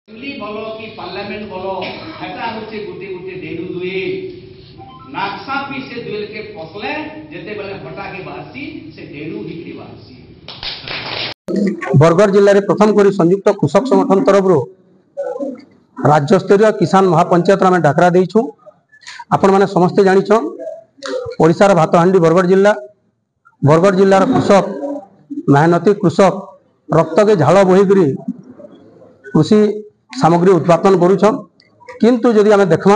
Assembly बोलो कि parliament बोलो हेटा होचे गुटे गुटे डेनु दुए नाक्सा पी से दुएल के पसले जेते बेले हटा के बासी से डेनु ही के बासी। बरगढ़ जिले में प्रथम करी संयुक्त कृषक संगठन तरफ राज्य स्तरीय किसान महापंचायत आम डाकरा देछू। आपण माने समस्ते जानिछन ओडिशार भातहांडी बरगढ़ जिलार कृषक मेहनती कृषक रक्त के झाल बोहिकी कृषि सामग्री उत्पादन करुछन। किंतु जदि आम देखमा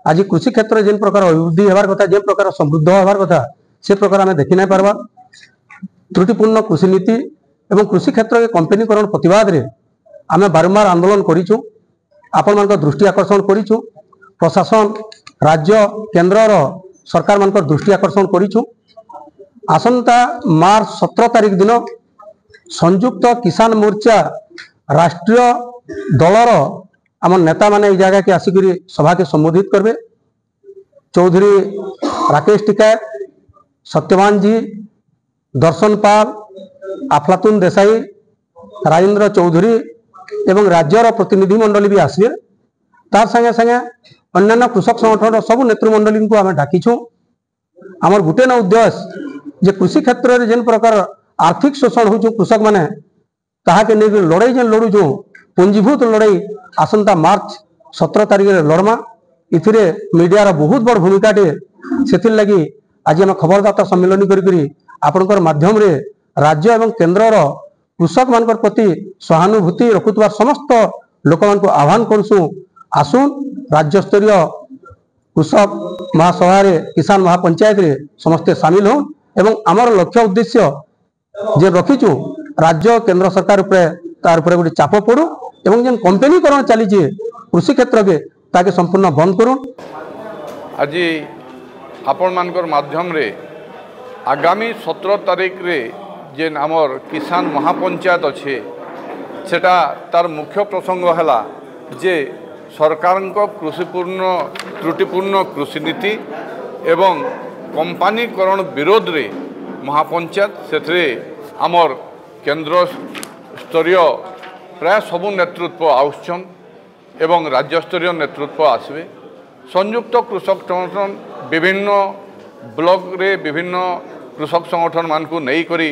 आज कृषि क्षेत्र में जिन प्रकार अभिवृद्धि होबार कथा जे प्रकार समृद्ध होबार कथा से प्रकार आम देखि नहीं पारबा। त्रुटिपूर्ण कृषि नीति एवं कृषि क्षेत्र के कंपनीकरण प्रतिवाद रे आम बारंबार आंदोलन करिछु। आपण मान दृष्टि आकर्षण करिछु। प्रशासन राज्य केंद्र सरकार मान दृष्टि आकर्षण करिछु। आसंता मार्च 17 तारिख दिन संयुक्त किसान मोर्चा राष्ट्रीय दलर आम नेता माने जगह के आसिक सभा के संबोधित करबे। चौधरी राकेश टिकायत, सत्यवान जी, दर्शन पाल, आफलातुन देसाई, राजेंद्र चौधरी एवं राज्यर प्रतिनिधि मंडली भी आसवे। तार संगे संगे अन्य कृषक संगठन सब नेतृमंडली को आम डाकिछू। आमर गुटे न उद्देश्य जे कृषि क्षेत्र में जेन प्रकार आर्थिक शोषण हो कृषक माने ताहाके नहीं लड़ाई जेन लड़ुचु पुंजीभूत लड़ाई आसंता मार्च 17 तारिख लड़मा। इथिरे मीडियार बहुत बड़ भूमिका से लगी आज आम खबरदाता सम्मेलन करी आपणकर माध्यम रे राज्य एवं केंद्रर कृषक मान प्रति सहानुभूति रखुवा समस्त लोक मान आह्वान करसु। आसुन राज्य स्तरीय कृषक महासभा किसान महापंचायत रे समस्ते सामिल हो एवं आमर लक्ष्य उद्देश्य जे रखीचु राज्य केंद्र सरकार तार गोटे चाप पड़ू एवं जेन कंपनीकरण चली कृषि क्षेत्र के ताके संपूर्ण बंद करूँ। आज आपण मानकर माध्यम रे आगामी 17 तारिख रे जेन आमर किसान महापंचायत अच्छे सेटा तार मुख्य प्रसंग है जे सरकार कृषिपूर्ण त्रुटिपूर्ण कृषि नीति एवं कंपनीकरण विरोध रे महापंचायत से आमर केंद्र स्तरीय प्राय सबू नेतृत्व आउछन एवं राज्य स्तरीय नेतृत्व आसवे। संयुक्त कृषक संगठन विभिन्न ब्लॉक रे विभिन्न कृषक संगठन मान को नहीं करी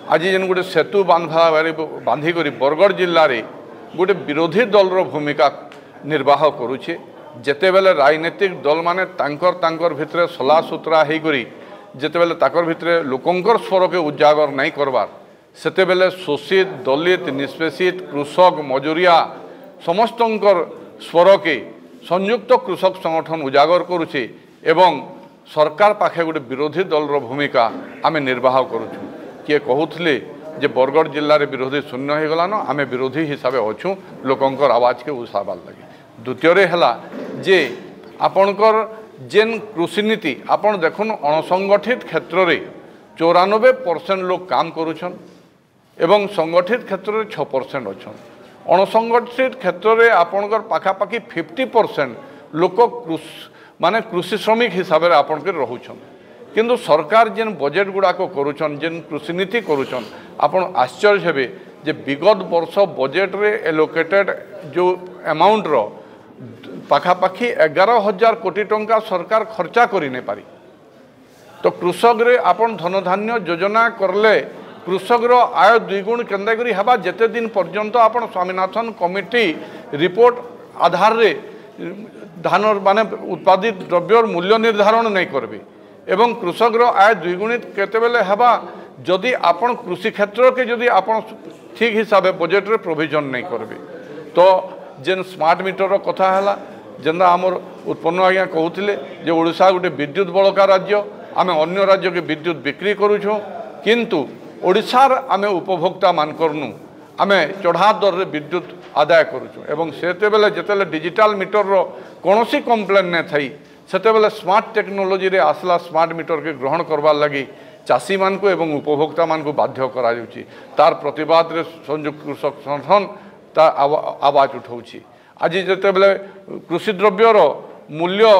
आज जेन गोटे सेतु बांधी करी बरगढ़ जिले में गोटे विरोधी दल भूमिका निर्वाह करुचे। जेते बेले राजनीतिक दल माने तांकर भितरे सला सुतरा हो करी जेते बेले ताकर भितरे लोकंकर स्वर के उजागर नहीं करवार सेते बेले शोषित दलित निष्पेषित कृषक मजूरिया समस्तंकर स्वर के संयुक्त कृषक संगठन उजागर करुचे एवं सरकार पाखे गोटे विरोधी दल भूमिका आम निर्वाह करुचु। किए कहूले जे बरगढ़ जिले में विरोधी शून्य हो गलान आम विरोधी हिसाब से अच्छू लोकंकर आवाज के उसाबार लगे। द्वितीय है जे आपणकर जेन कृषि नीति आपन देखुन अणसंगठित क्षेत्र में 94% लोग काम करुछन एवं संगठित क्षेत्र में 6% अच्छा। अणसंगठित क्षेत्र में आपणकर पाखापाखि 50% लोक माने कृषि श्रमिक हिसाब से आपन के रहुछन। किंतु सरकार जेन बजेट गुड़ाक करुछन जेन कृषि नीति करुछन आपन आश्चर्य हेबे जे विगत वर्ष बजेट रे एलोकेटेड जो अमाउंट रो पाखापाखि 11,000 कोटी टंका सरकार खर्चा करि नै पारी। तो कृषक रे आपन धनधान्य योजना करले कृषक रो आय द्विगुण केंद्र करी हबा जेते दिन पर्यंत आपन स्वामीनाथन कमिटी रिपोर्ट आधार रे धान माने उत्पादित द्रव्यर मूल्य निर्धारण नहीं करबे एवं कृषक रो आय द्विगुणित केते बेले हबा जदि आपन कृषि क्षेत्र के जदि आपन ठीक हिसाब से बजेट रे प्रोविजन नहीं करबे। तो जेन स्मार्ट मीटर रो कथा हला जेना आमर उत्पन्न आज्ञा कहूथिले जे ओडिशा गोटे विद्युत बड़का राज्य आमे अन्य राज्य के विद्युत बिक्री करूछु किंतु ओडिशार आमे उपभोक्ता मान करनु आमे चढ़ा दर रे विद्युत आदाय करूछु एवं सेते बेले जेतेले डिजिटल मीटर रो कोनोसी कंप्लेन नै थई सेते बेले स्मार्ट टेक्नोलोजी रे आसला स्मार्ट मीटर के ग्रहण करबार लगी चाषी मान को एवं उपभोक्ता मान को बाध्य करा जाउची। तार प्रतिवाद रे संयुक्त कृषक संगठन ता आवाज उठाउची। आज जेते बेले कृषि द्रव्यर मूल्य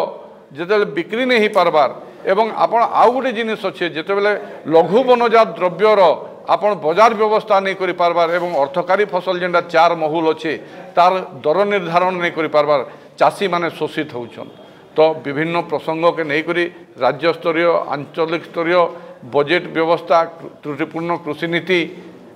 जेते बिक्री नहीं पारबार एवं आपण आउ गोटे जिनिस अच्छे जेते बेले लघु बनजात द्रव्यर आपण बजार व्यवस्था नहीं करि पारबार एवं अर्थकारी फसल जेनटा 4 महुल अच्छे तार दर निर्धारण नहीं करि पारबार चाषी माने शोषित होउछन। तो विभिन्न प्रसंग के नहीं करी राज्य स्तरीय आंचलिक स्तरीय बजेट व्यवस्था त्रुटिपूर्ण कृषि नीति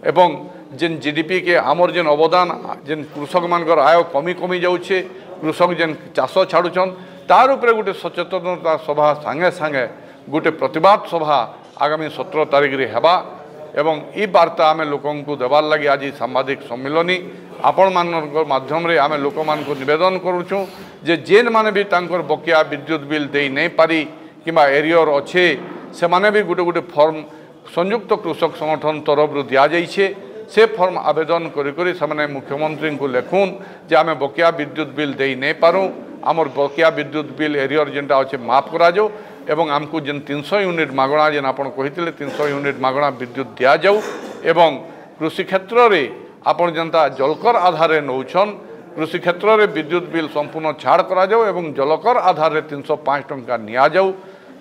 एवं जेन जीडीपी के आमर जेन अवदान जेन कृषक मानकर आय कमी कमी जाऊे कृषक जेन चाष छाड़ुछन तार उपरे गोटे सचेतनता सभा सांगे सांगे गोटे प्रतिवाद सभा आगामी 17 तारिख रे हेबा एवं ई वार्ता आम लोक देवार लगी आज सांबादिक सम्मिलनी आपण मान माध्यम रे आम लोक मान निवेदन करुचु जे जेन माने भी तांकर बकिया विद्युत बिल दे नहीं पारी किंबा एरियर अच्छे से माने भी गोटे गोटे फॉर्म संयुक्त कृषक संगठन तरफ दिया जाइछे से फॉर्म आवेदन करी से माने मुख्यमंत्री को लेखुन जे आम बकिया विद्युत बिल दे नहीं पारूँ आमर बकिया विद्युत बिल एरियर जेनटा अच्छे माफ करा जाऊ एवं आमको जेन 300 यूनिट मागणा जेन आपण कहिथिले 300 यूनिट मागणा विद्युत दिया जाऊ एवं कृषि क्षेत्र रे आपण जनता जलकर आधार नौछन कृषि क्षेत्र रे विद्युत बिल संपूर्ण छाड़ करा जाऊ एवं जलकर आधार 305 टंका निया जाऊ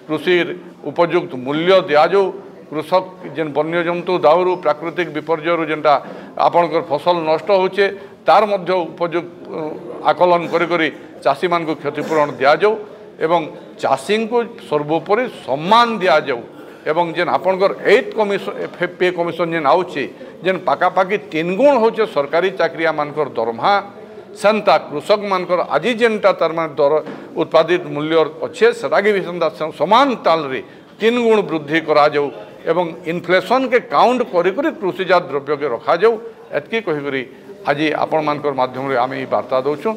कृषि उपयुक्त मूल्य दिया जाऊ कृषक जेन वन्यजंतु दाउरू प्राकृतिक विपर्यय जेनटा आपणकर फसल नष्ट होचे तार मध्य उपयुक्त आकलन करी चाषी मान को क्षतिपूरण दिया जाऊ एवं चाषी को सर्वोपरि सम्मान दिया जाऊ एवं जेन आपणकर 8 कमिशन पे कमिशन जेन आउचे जेन पाखापाखि 3 गुण होचे सरकारी चाकरिया मानकर दरमहा सेंता कृषक मानकर आज जेनटा तार मान दर उत्पादित मूल्य अच्छे सेटाके भी सेंता समान ताल रे 3 गुण वृद्धि करा जाऊ एवं इन्फ्लेशन के काउंट करी कृषिजात द्रव्य के रखा जाऊ एतकी कही आज आपण मानकर माध्यम रे आम वार्ता दौचु।